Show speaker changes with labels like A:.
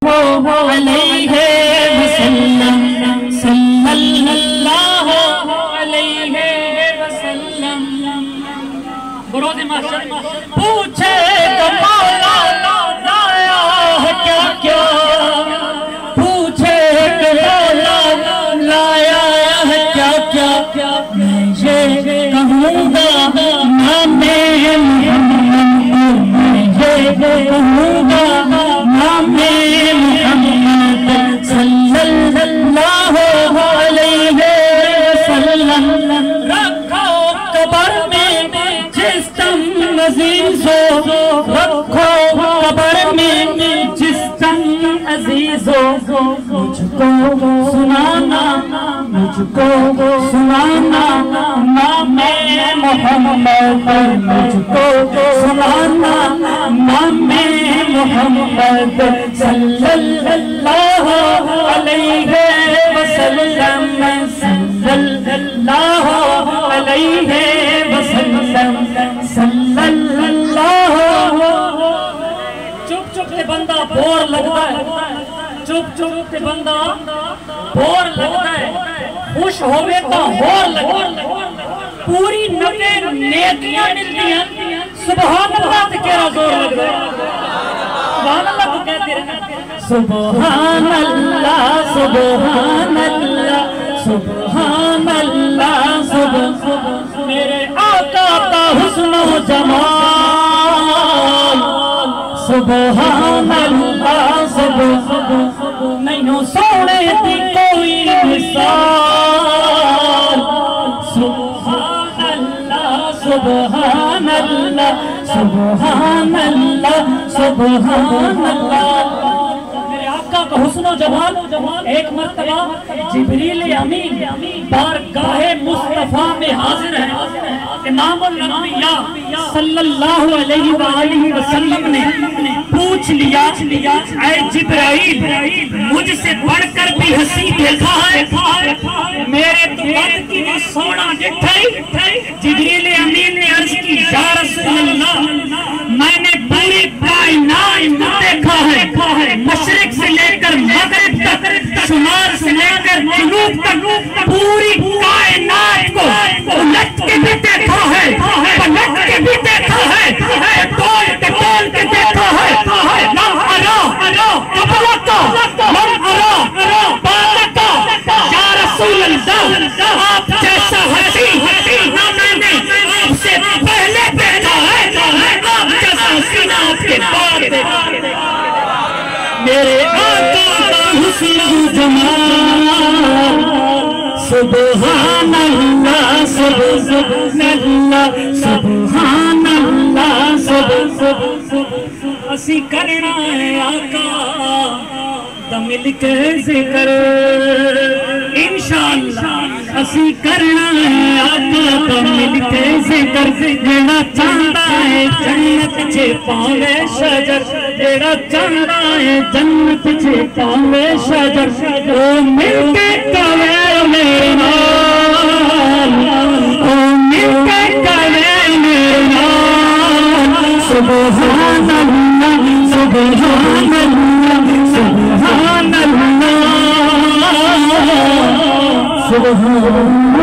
A: علیہ وسلم صلی اللہ علیہ وسلم برود محشر پوچھے تو مولا لایا ہے کیا کیا پوچھے تو مولا لایا ہے کیا کیا میں یہ کہوں گا نام محمد میں یہ کہوں گا نام محمد صلی اللہ علیہ وسلم رکھو قبر میں جس دم عزیزو رکھو قبر میں جس دم عزیزو مجھ کو سنانا مجھ کو سنانا نام محمد مجھ کو سنانا نام محمد صلی اللہ علیہ وسلم صلی اللہ علیہ وسلم صلی اللہ چپ چپ سے بندہ بور لگتا ہے چپ چپ سے بندہ بور لگتا ہے خوش ہوئے تو ہور لگتا ہے پوری نبے نیکیاں ملتی ہیں سبحان اللہ سے کہہ زور لگ رہا ہے سبحان اللہ تو کہتے رہنا سبحان اللہ سبحان اللہ سبحان اللہ سبحان میرے آقا کا حسن و جمال سبحان اللہ سبحان نہیں سونے دی کوئی مثال سبحان اللہ سبحان اللہ سبحان اللہ سبحان اللہ میرے آقا کا حسن و جمال ایک مرتبہ جبریل امین بارگاہ مصطفیٰ میں حاضر ہے امام الانبیاء صلی اللہ علیہ وآلہ وسلم نے پوچھ لیا اے جبرائیل مجھ سے بڑھ کر بھی ہنسی دیکھا ہے میرے تو بات کی وہ سونا ڈٹھائی جبریل امین نے عرض کی یا رسول اللہ میں نے پوری کائنات کو دیکھا ہے مشرق سے لے کر مغرب تک شمال سے لے کر جنوب تک پوری کائنات کو الٹ کے بھی دیکھا ہے پلٹ کے بھی دیکھا ہے ٹول کے دیکھا ہے لم ارا قبلتا لم ارا بالتا یا رسول اللہ آپ جیسا حسین نہ میں نے آپ سے پہلے دیکھا ہے آپ جیسا حسین آپ کے بعد دیکھا ہے میرے آقا کا حسن و جمال سبحان اللہ سبحان اللہ سبحان اللہ اسی کرنا ہے آقا دا مل کے ذکر انشاءاللہ اسی کرنا ہے آقا دا مل کے ذکر جیڑا چاہتا ہے جنت چھے پاوے شجر جیڑا چاہتا ہے جنت چھے پاوے شجر او مل کے کوے میرے نال او مل کے کوے میرے نال سبحان اللہ سبحان اللہ سبحان اللہ سبحان اللہ